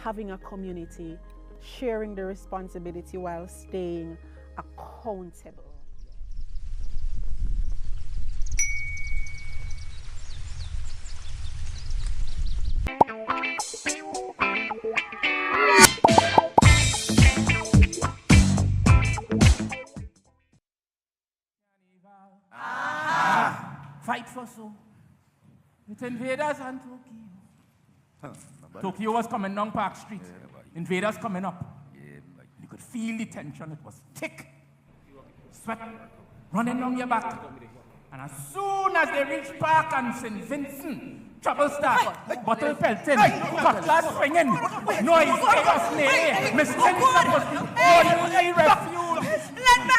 having a community, sharing the responsibility while staying accountable. Fight for so. With invaders and Tokyo. Tokyo was coming down Park Street. Invaders coming up. You could feel the tension. It was thick. Sweat running down your back. And as soon as they reached Park and St. Vincent, trouble started. Bottle pelting, cutlass swinging, noise, chaos in the air. Miss Vincent was the only refuge. Let me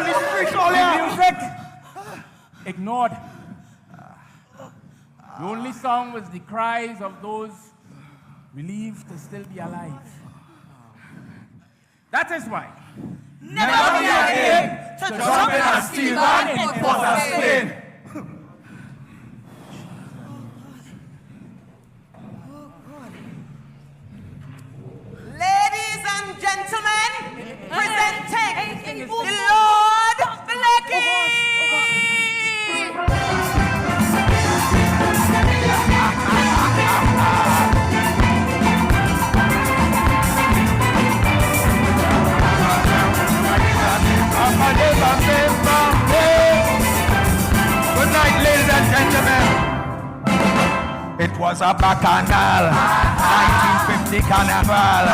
Music ignored. The only song was the cries of those relieved to still be alive. That is why never be again to jump in a steel van in Port of Spain. Ladies and gentlemen, presenting the Lord Blackie! Good night, ladies and gentlemen. It was a bacchanal, 1950 carnival.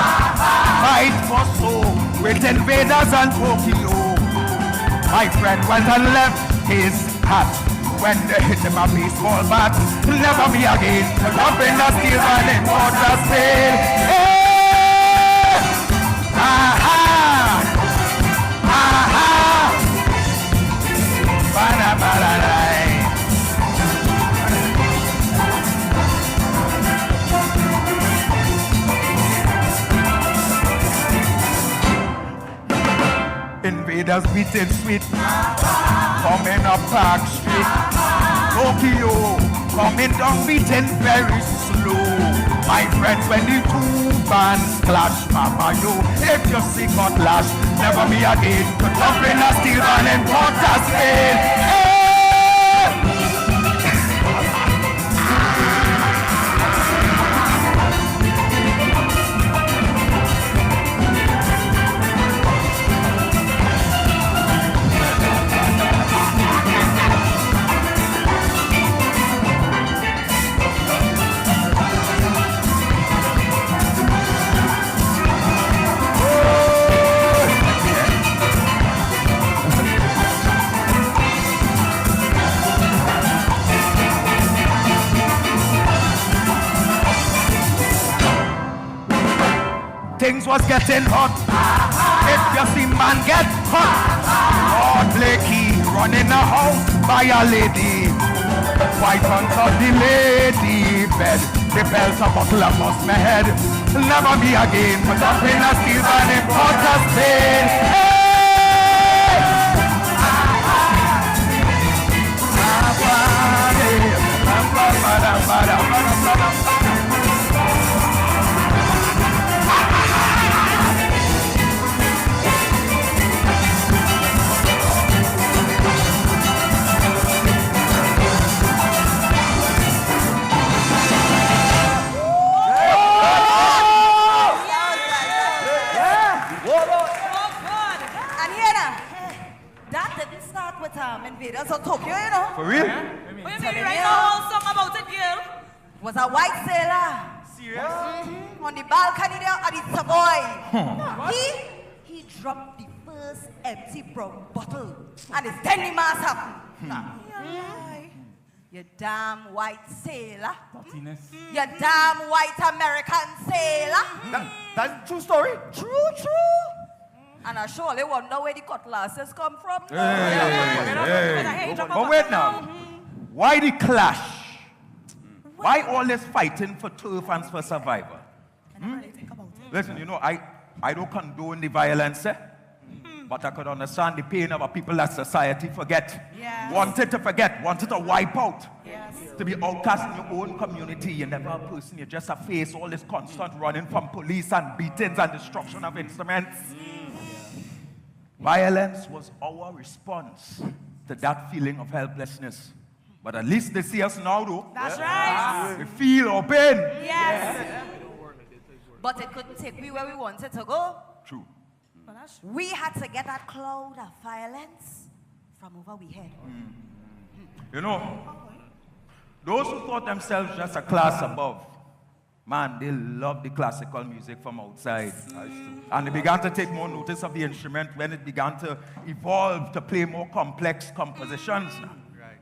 Fight for so with invaders and Tokyo. My friend went and left his hat when they hit him a baseball bat. Never me again. Jump in the steel van in Port of Spain. Hey! Aha! Aha! Ba-da-ba-da-da. Invaders beating sweet, coming up Park Street. Tokyo coming down beating very slow. My friends, when the two bands clash, Mama, yo, if you see cutlass, never me again to jump in a steel van in Port of Spain. Hey! Things was getting hot. If you see man get hot, Lord Blakey running a house by a lady. White on top the lady bed. The belt a bottle of bust my head. Never be again. Put up in a steel van in Port of Spain. Hey! Invaders of Tokyo, you know. For real? What you mean right now? Song about it, girl. Was a white sailor. Serious? On the balcony there at the Savoy. He dropped the first empty brown bottle and his deadly mass happened. You damn white sailor. You damn white American sailor. That's true story? True. And I surely wonder where the cutlasses come from. Hey. But wait now. Why the clash? Why all this fighting for turf and for survival? Listen, you know, I don't condone the violence, But I could understand the pain of a people that society forget. Yes. Wanted to forget, wanted to wipe out. Yes. To be outcast in your own community. You're never a person, you're just a face, all this constant running from police and beatings and destruction of instruments. Violence was our response to that feeling of helplessness. But at least they see us now, though. That's right. We feel our pain. Yes. But it couldn't take me where we wanted to go. True. We had to get that cloud of violence from over we head. You know, those who thought themselves just a class above, man, they love the classical music from outside. And they began to take more notice of the instrument when it began to evolve to play more complex compositions. Right.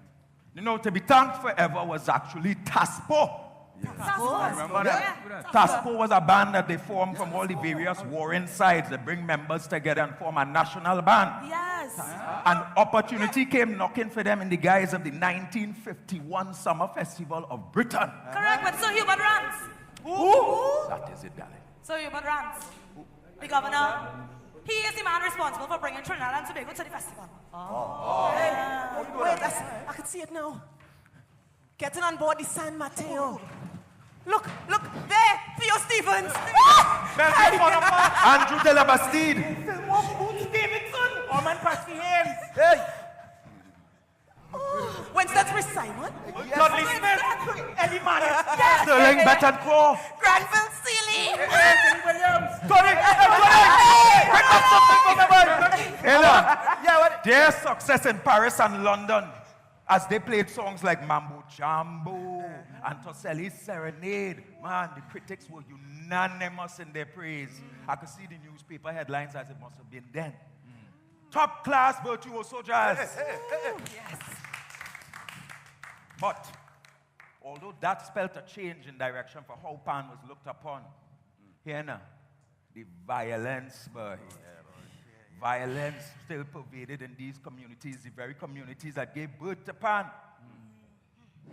You know, To Be Thanked Forever was actually Taspo. Remember that? Taspo was a band that they formed from all the various warring sides. They bring members together and form a national band. Yes. An opportunity came knocking for them in the guise of the 1951 Summer Festival of Britain. Correct, but Sir Hubert Rance. Who? That is it, darling. Sir Hubert Rance, the governor, he is the man responsible for bringing Trinidad and Tobago to the festival. Wait, I can see it now. Getting on board the San Mateo. Look, there, Theo Stevens. Andrew de la Bastide. Davidson. Orman Pasty Haynes. Hey. Winston Smith Simon. Dudley Smith. Eddie Manning. Sterling Betancourt. Granville Seeley. Anthony Williams. Tony. Bring up something for me, boy. Hey, look. Their success in Paris and London, as they played songs like Mambo Jambo and Tosselli's Serenade, man, the critics were unanimous in their praise. I could see the newspaper headlines as it must have been then. Top class virtuoso jazz. Yes. But although that spelled a change in direction for how Pan was looked upon, here now, the violence, boy. Violence still pervaded in these communities, the very communities that gave birth to Pan.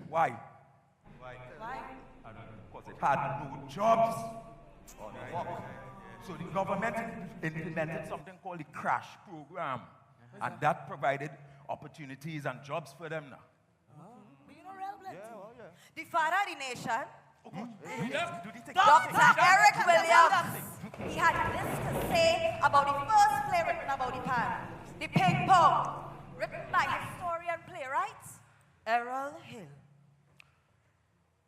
Why? Because it had no jobs. So the government implemented something called the crash program. And that provided opportunities and jobs for them now. The father of the nation, Dr. Eric Williams, he had this to say about the first play written about the pan, The Ping Pong, written by historian playwright Errol Hill.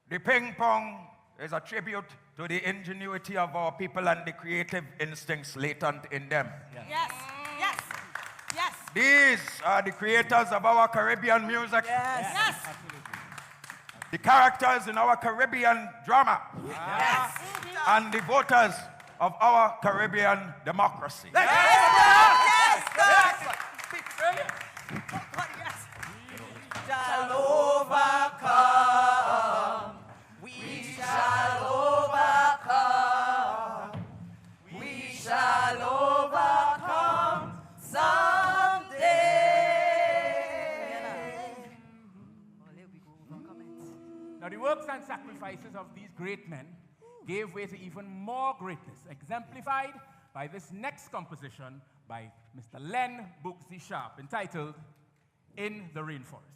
The Ping Pong is a tribute to the ingenuity of our people and the creative instincts latent in them. Yes. These are the creators of our Caribbean music. Yes. The characters in our Caribbean drama. Yes. And the voters of our Caribbean democracy. Shall overcome. We shall overcome. We shall overcome someday. Now, the works and sacrifices of these great men gave way to even more greatness, exemplified by this next composition by Mr. Len Booksy Sharp, entitled In the Rainforest.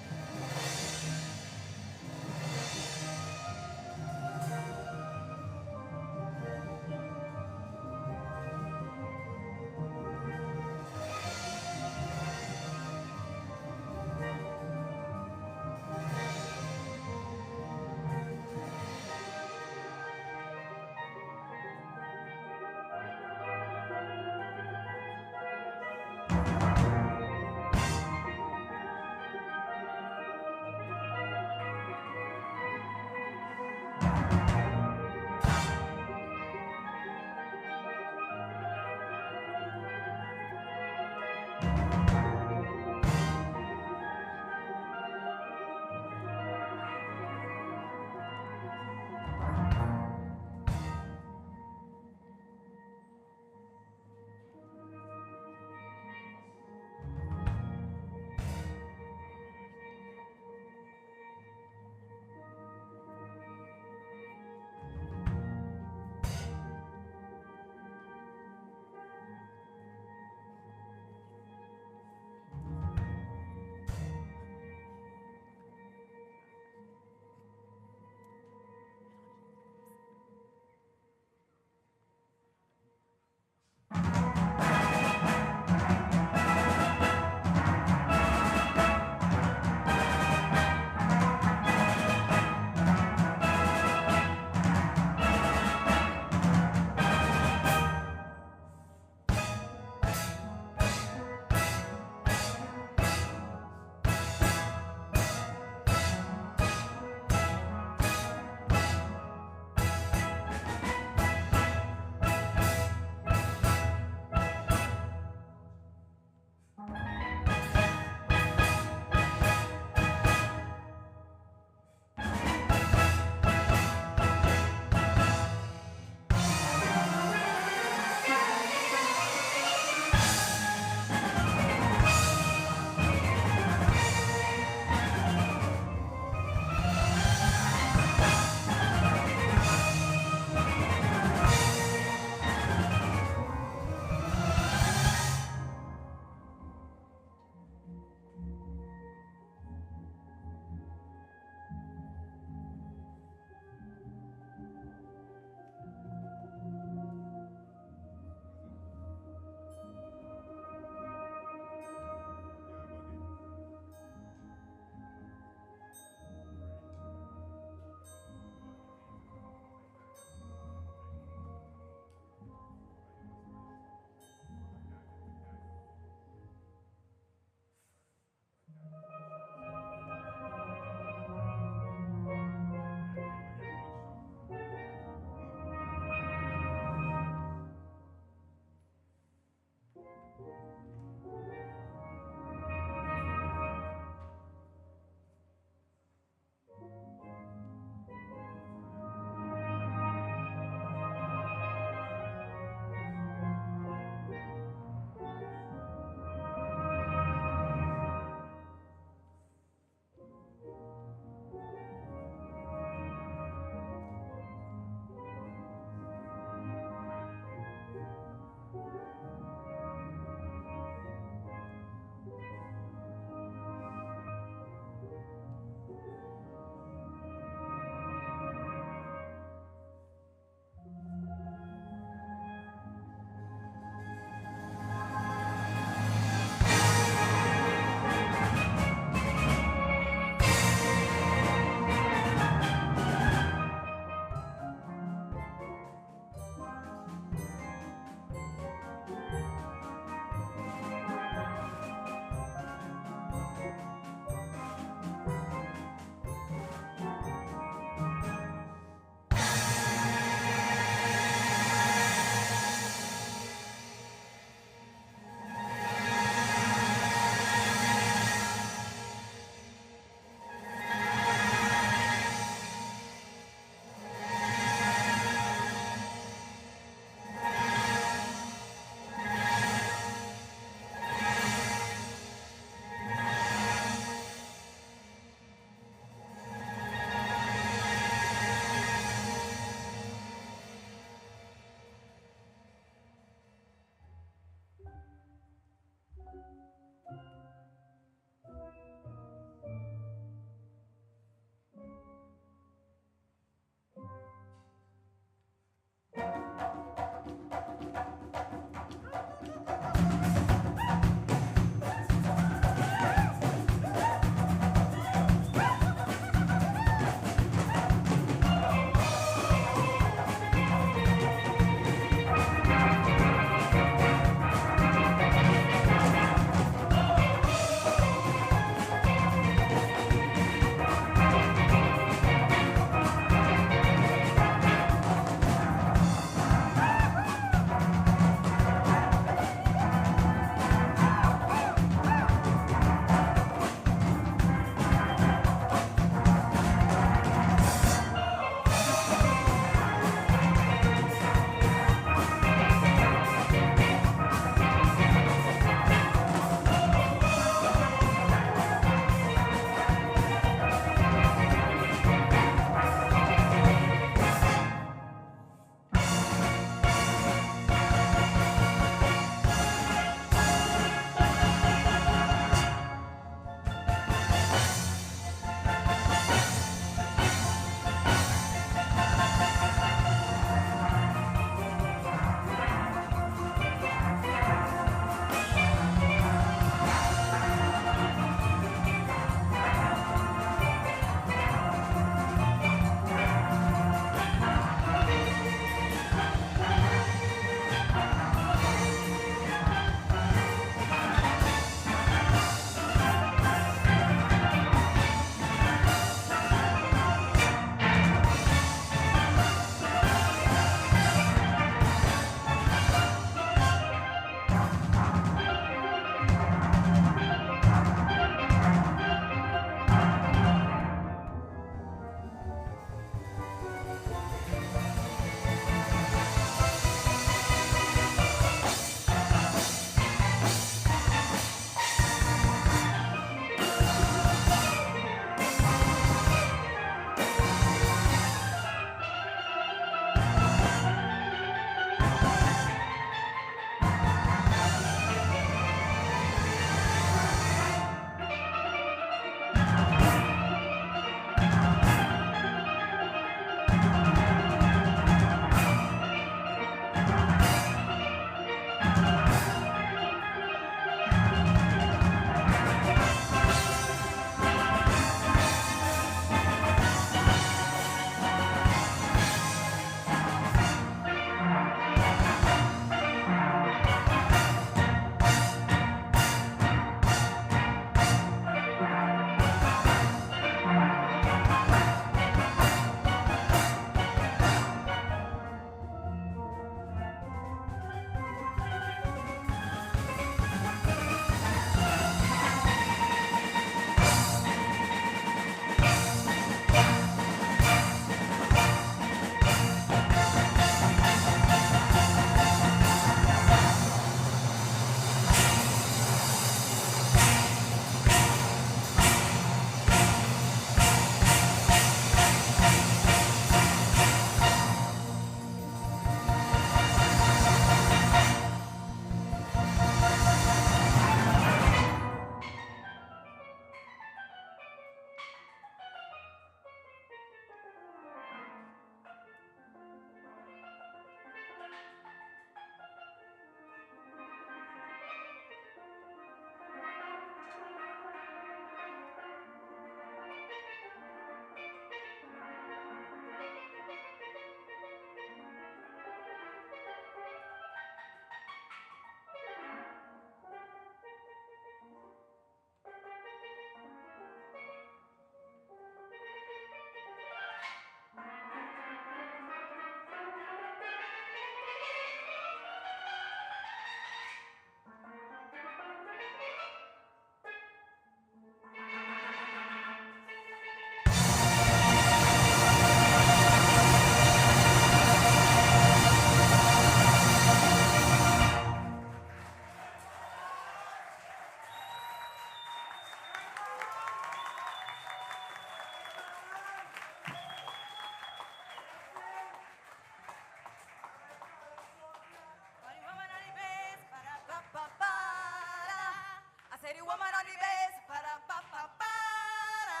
woman on the bass, pa-da-pa-pa-pa-da.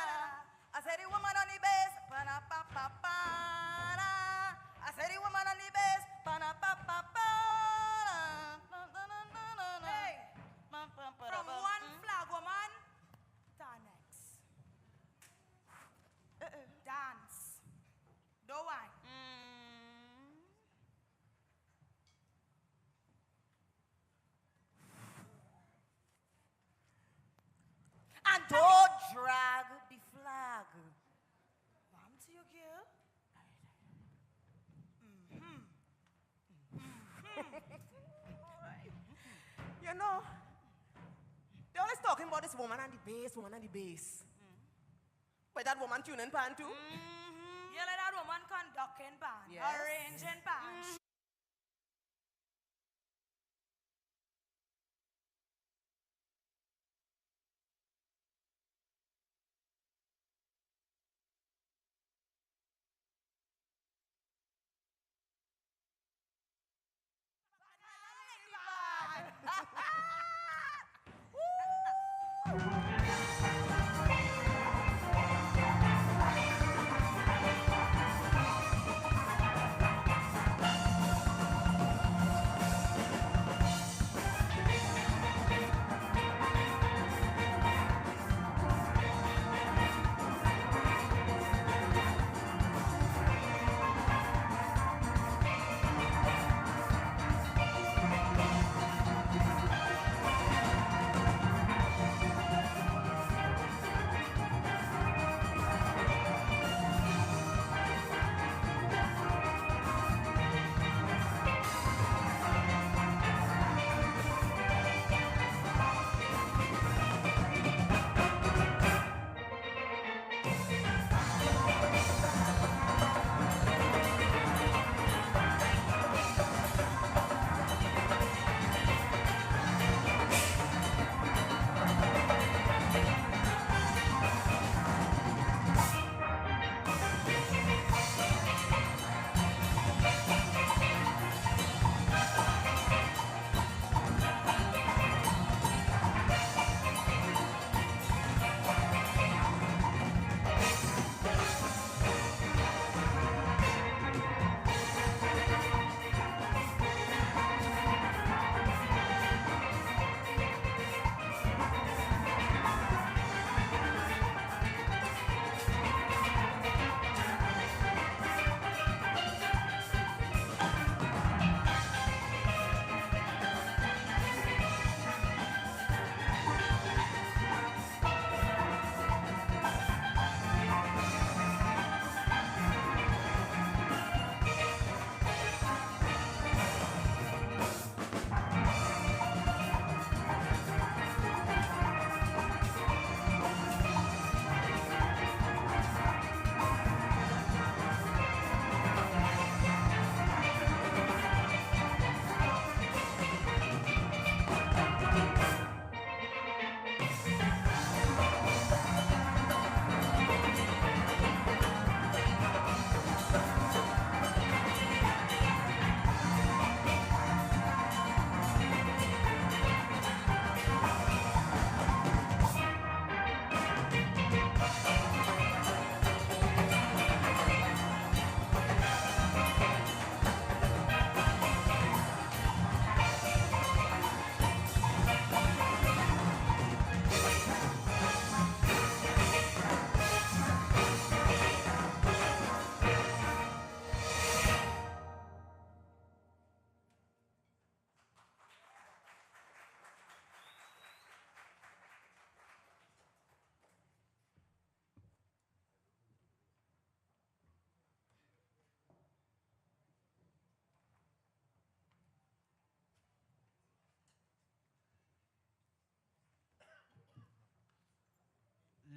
I said the woman on the bass, pa-da-pa-pa-pa-da. I said the woman on the bass, pa-da-pa-pa-pa-da. Hey, from one flag woman to our next. Dance. Don't whine. And don't drag the flag. Mom to you, girl. You know, they're always talking about this woman and the bass, woman and the bass. But that woman tuning pan too? You let that woman conducting band, Yes. arranging band.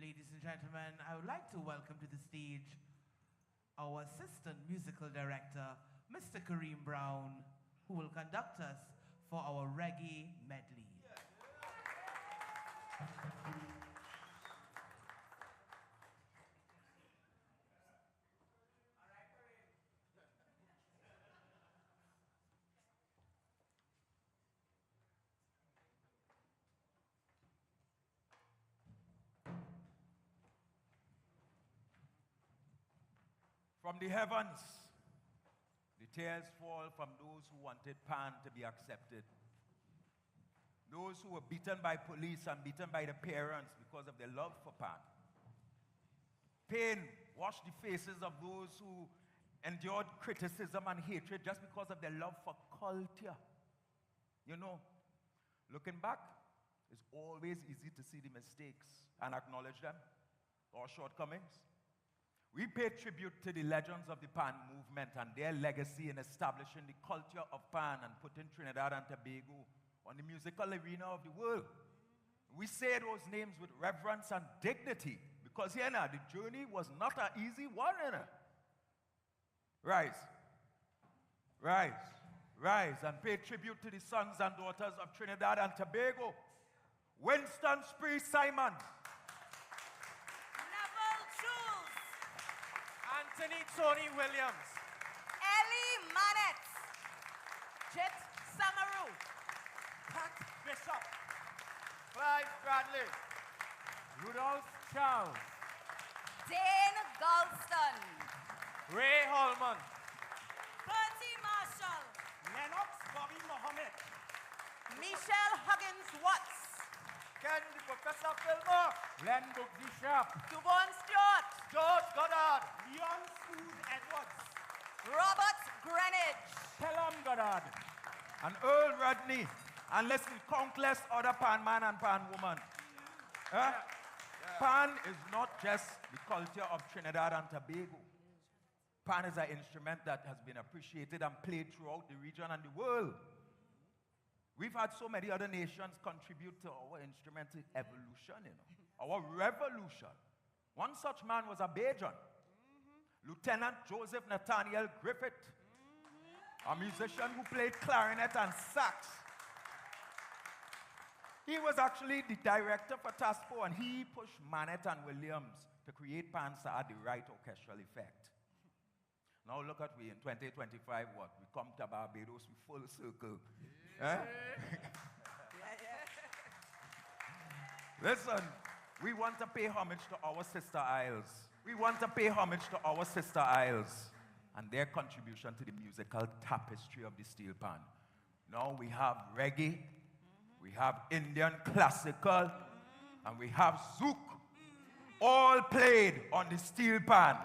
Ladies and gentlemen, I would like to welcome to the stage our Assistant Musical Director, Mr. Kareem Brown, who will conduct us for our reggae medley. From the heavens, the tears fall from those who wanted Pan to be accepted. Those who were beaten by police and beaten by the parents because of their love for Pan. Pain washed the faces of those who endured criticism and hatred just because of their love for culture. You know, looking back, it's always easy to see the mistakes and acknowledge them, or shortcomings. We pay tribute to the legends of the Pan movement and their legacy in establishing the culture of Pan and putting Trinidad and Tobago on the musical arena of the world. We say those names with reverence and dignity because here now, the journey was not an easy one. Rise, rise, rise and pay tribute to the sons and daughters of Trinidad and Tobago. Winston Spree Simon. Anthony Tony Williams. Ellie Manet. Chet Samaru. Pat Bishop. Clive Bradley. Rudolph Charles. Dane Galston. Ray Holman. Bertie Marshall. Lennox Bobby Mohammed. Michelle Huggins Watts. Ken the Professor Fillmore. Len Bugsy Sharp. Duvon Stewart. George Goddard. Leon Smooth Edwards. Robert Greenwich. Pelham Goddard. And Earl Rodney. And listen, countless other Pan man and Pan woman. Pan is not just the culture of Trinidad and Tobago. Pan is an instrument that has been appreciated and played throughout the region and the world. We've had so many other nations contribute to our instrumental evolution, our revolution. One such man was a Bajan, Lieutenant Joseph Nathaniel Griffith, a musician who played clarinet and sax. He was actually the director for TASPO, and he pushed Manet and Williams to create pans that had the right orchestral effect. Now look at we in 2025, what? We come to Barbados, we full circle. Listen, we want to pay homage to our sister isles. We want to pay homage to our sister isles and their contribution to the musical tapestry of the steel pan. Now we have reggae, we have Indian classical, and we have zouk, all played on the steel pan.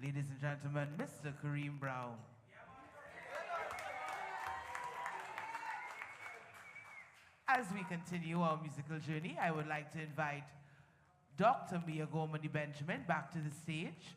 Ladies and gentlemen, Mr. Kareem Brown. As we continue our musical journey, I would like to invite Dr. Mia Gormany Benjamin back to the stage.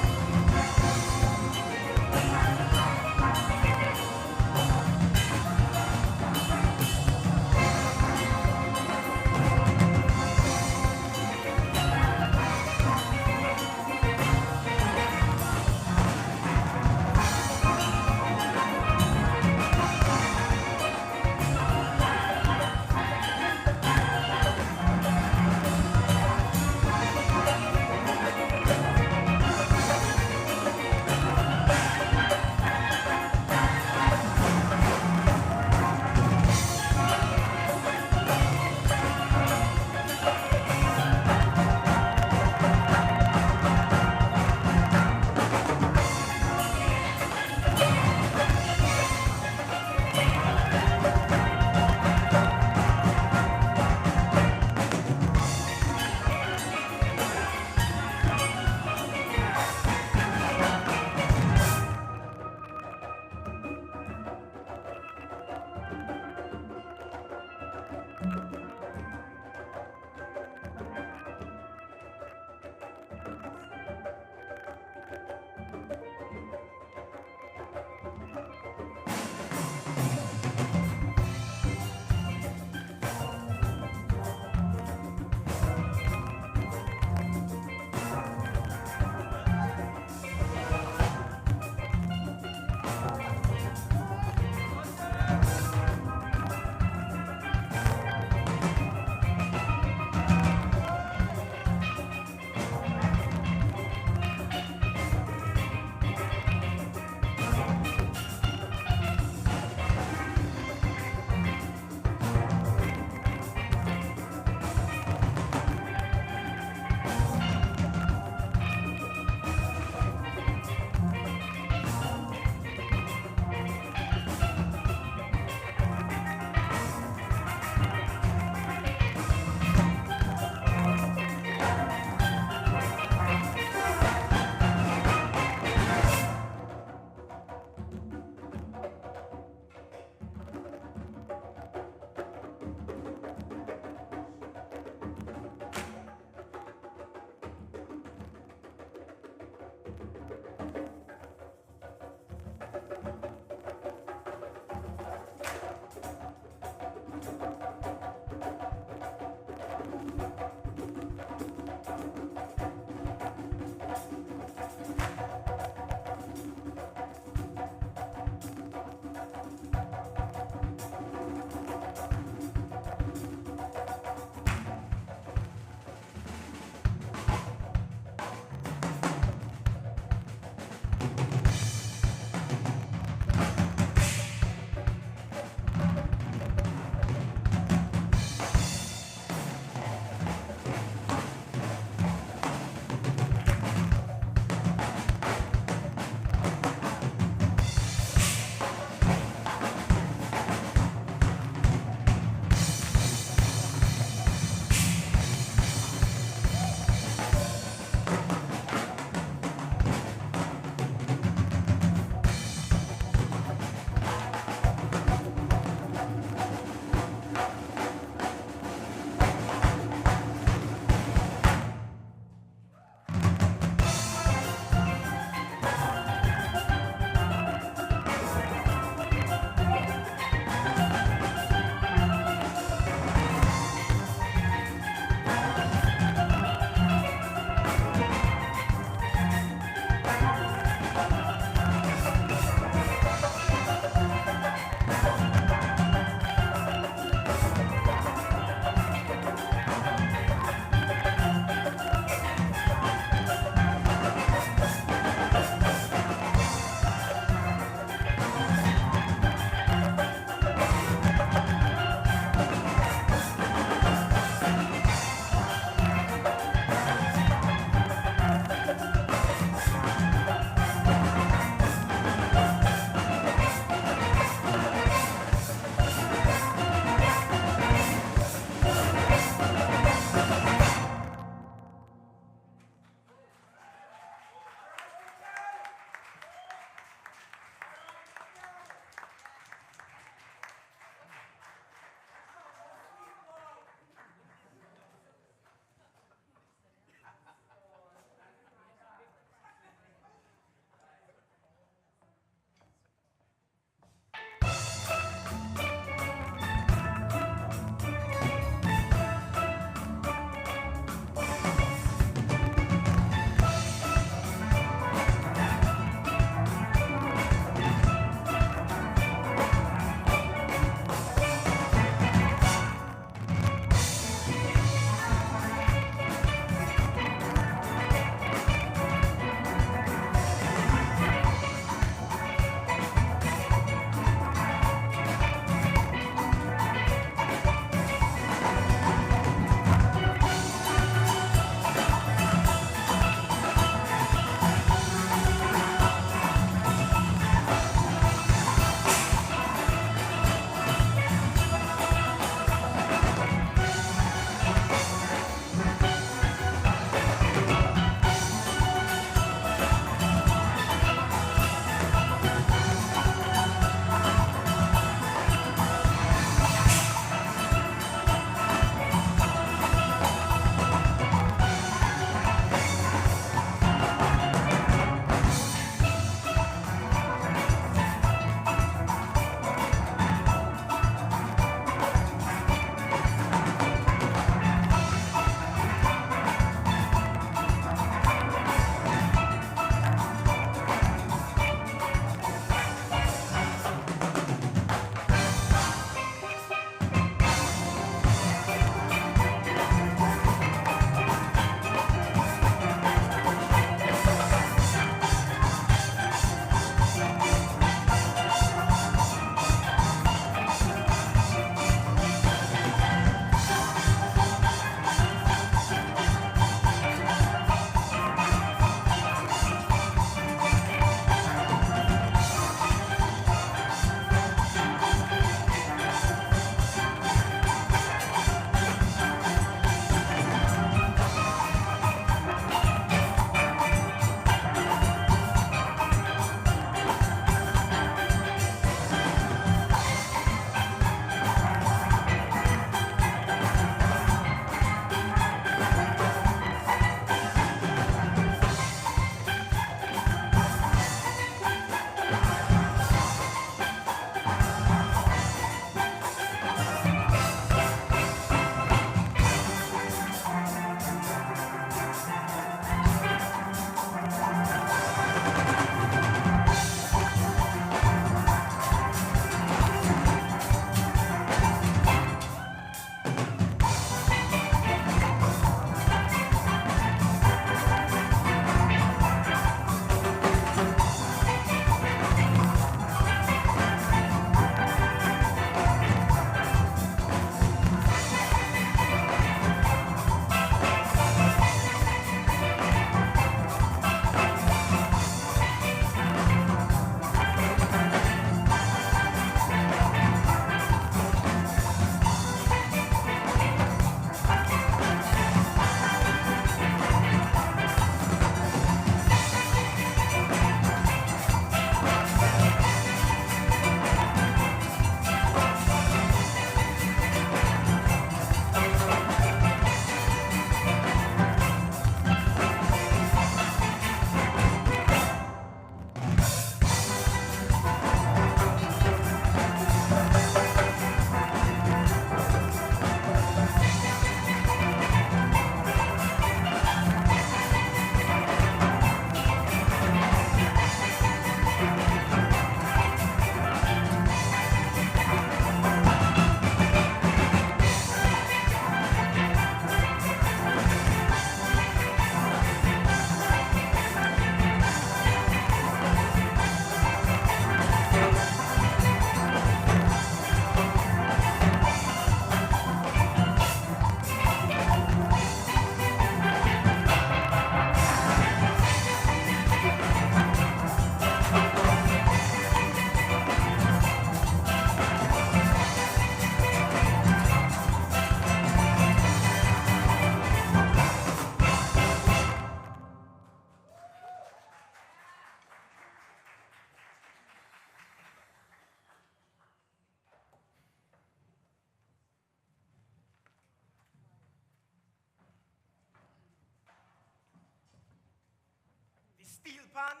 pan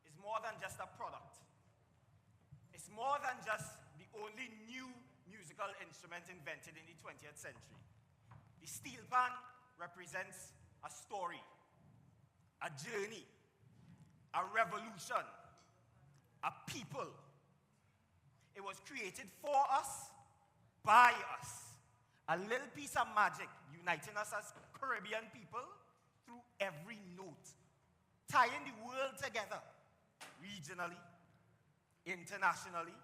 is more than just a product. It's more than just the only new musical instrument invented in the 20th century. The steel pan represents a story, a journey, a revolution, a people. It was created for us, by us. A little piece of magic uniting us as Caribbean people through every note, tying the world together, regionally, internationally.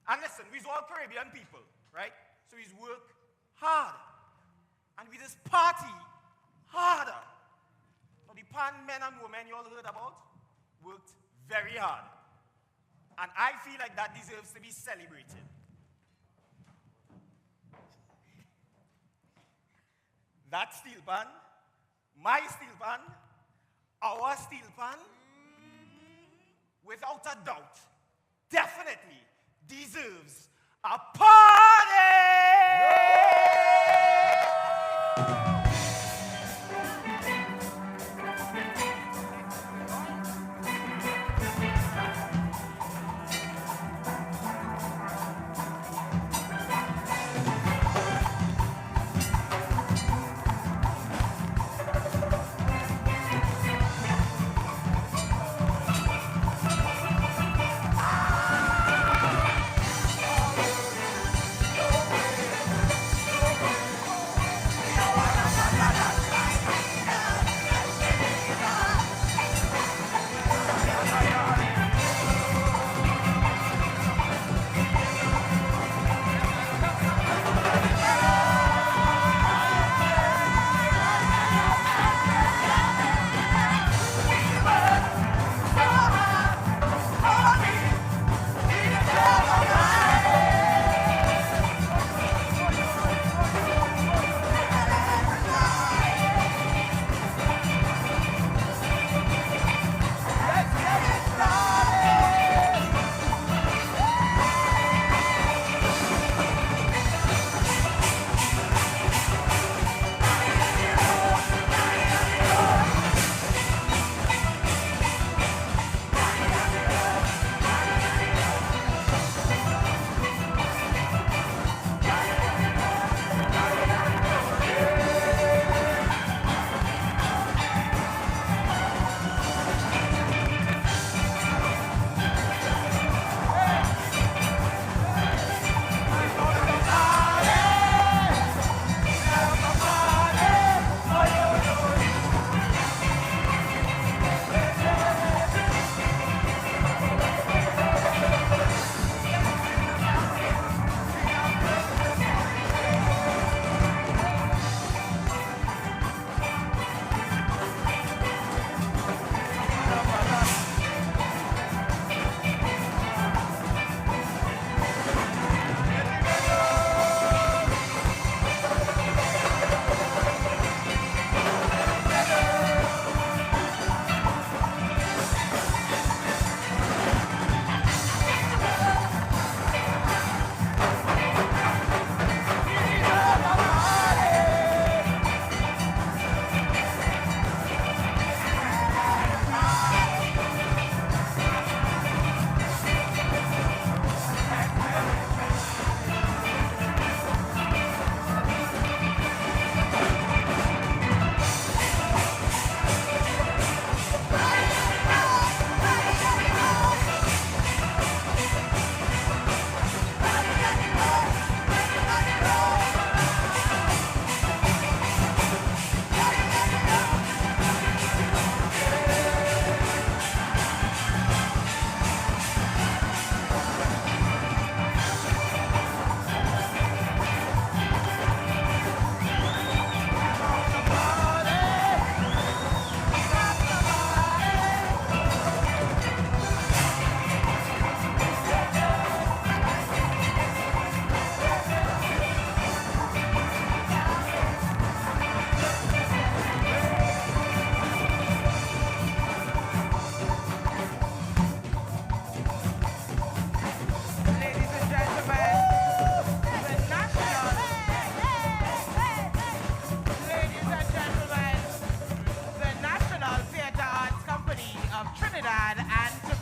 And listen, we're all Caribbean people, right? So we work hard. And we just party harder. So the pan men and women you all heard about worked very hard. And I feel like that deserves to be celebrated. That steel pan, my steel pan, our steel pan, without a doubt, definitely deserves a party!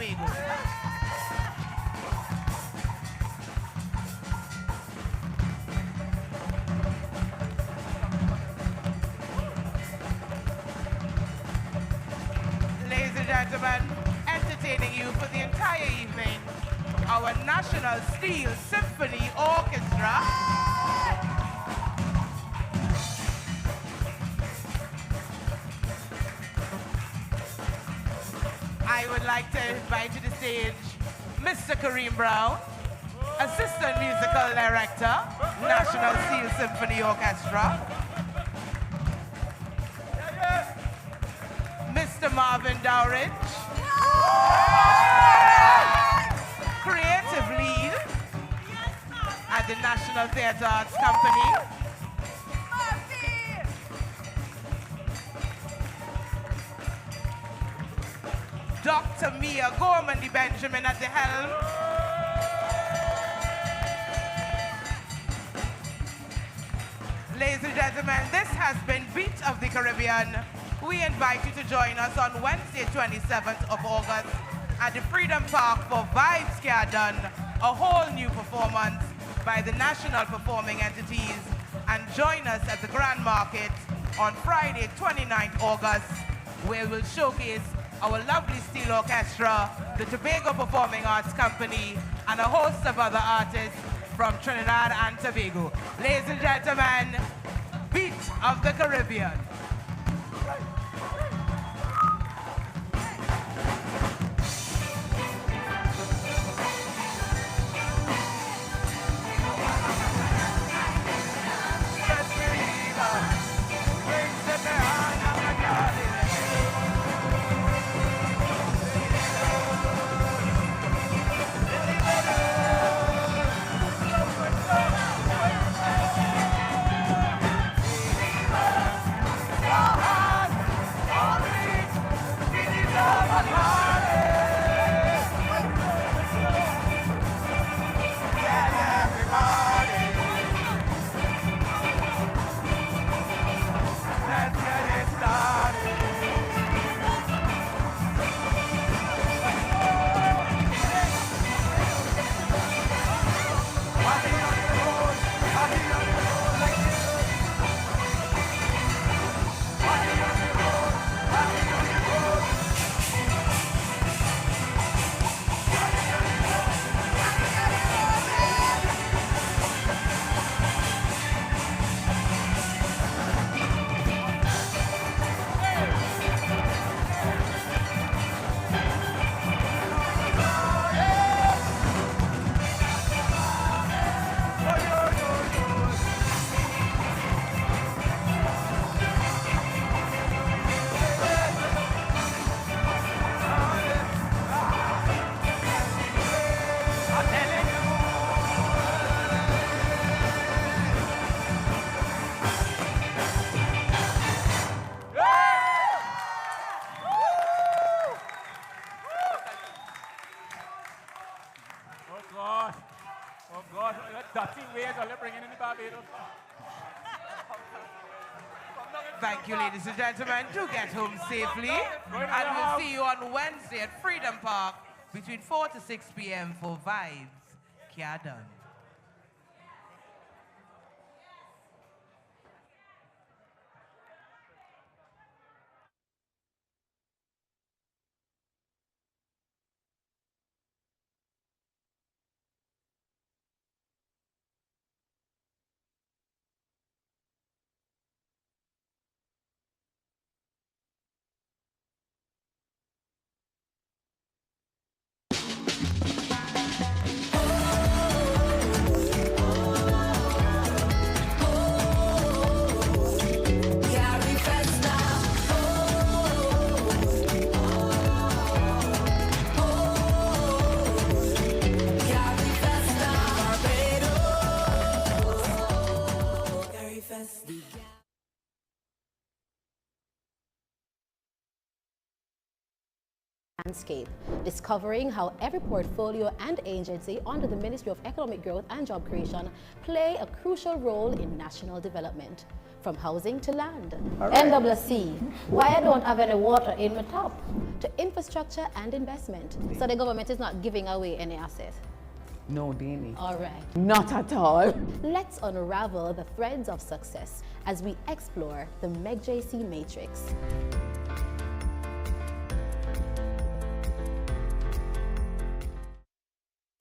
Tobago. Ladies and gentlemen, entertaining you for the entire evening, our National Steel Symphony Orchestra. I would like to invite to the stage Mr. Kareem Brown, Assistant Musical Director, National Steel Symphony Orchestra. Mr. Marvin Dowridge, Creative Lead at the National Theatre Arts Company. Dr. Mia Gormandy Benjamin at the helm. Ladies and gentlemen, this has been Beat of the Caribbean. We invite you to join us on Wednesday, 27th of August at the Freedom Park for Vibes Garden, a whole new performance by the national performing entities. And join us at the Grand Market on Friday, 29th August, where we'll showcase our lovely steel orchestra, the Tobago Performing Arts Company, and a host of other artists from Trinidad and Tobago. Ladies and gentlemen, Beat of the Caribbean. Thank you, ladies and gentlemen. Do get home safely. And we'll see you on Wednesday at Freedom Park between 4 to 6 p.m. for Vibes Garden. Landscape, discovering how every portfolio and agency under the Ministry of Economic Growth and Job Creation play a crucial role in national development, from housing to land. Right. NWC, why I don't have any water in my tap? to infrastructure and investment. So the government is not giving away any asset. No, Dini. All right. Not at all. Let's unravel the threads of success as we explore the MEGJC matrix.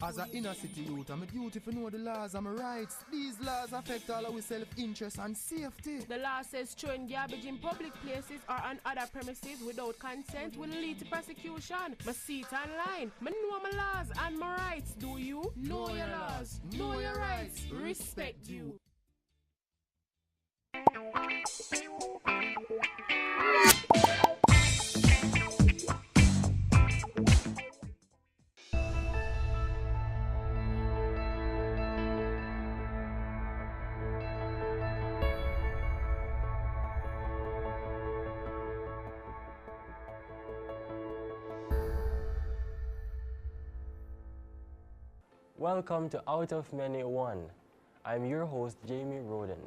As an inner city youth, I'm a duty to know the laws and my rights. These laws affect all our self-interest and safety. The law says throwing garbage in public places or on other premises without consent will lead to prosecution. I see it online. I know my laws and my rights. Do you? Know your laws. Know your rights. Respect you. Welcome to Out of Many One. I'm your host, Jamie Roden.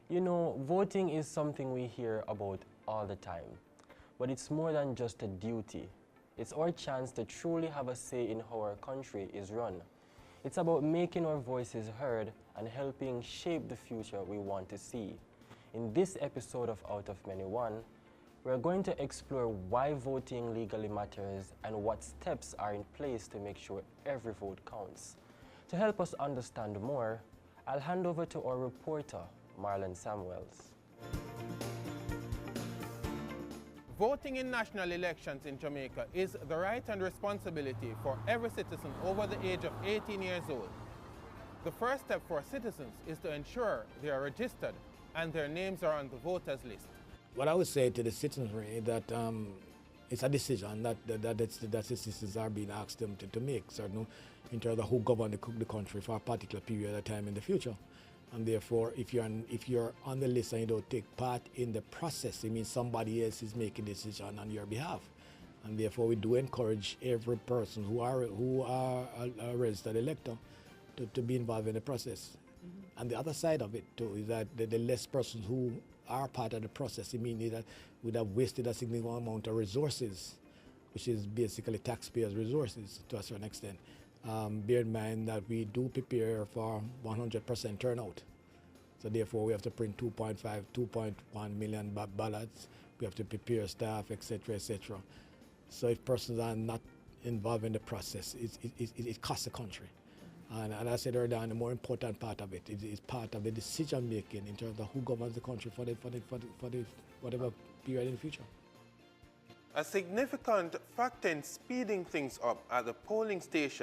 You know, voting is something we hear about all the time, but it's more than just a duty. It's our chance to truly have a say in how our country is run. It's about making our voices heard and helping shape the future we want to see. In this episode of Out of Many One, we're going to explore why voting legally matters and what steps are in place to make sure every vote counts. To help us understand more, I'll hand over to our reporter, Marlon Samuels. Voting in national elections in Jamaica is the right and responsibility for every citizen over the age of 18 years old. The first step for citizens is to ensure they are registered and their names are on the voters list. What I would say to the citizenry that it's a decision that the citizens are being asked them to make, certain in terms of who govern the country for a particular period of time in the future. And therefore, if you're on the list and you don't take part in the process, it means somebody else is making a decision on your behalf. And therefore, we do encourage every person who are a registered elector to be involved in the process. Mm-hmm. And the other side of it too is that the less persons who are part of the process, it means that we'd have wasted a significant amount of resources, which is basically taxpayers' resources to a certain extent. Bear in mind that we do prepare for 100% turnout. So therefore we have to print 2.1 million ballots. We have to prepare staff, etc., etc. So if persons are not involved in the process, it costs the country. And I said earlier on, the more important part of it is part of the decision making in terms of who governs the country for the whatever period in the future. A significant factor in speeding things up at the polling station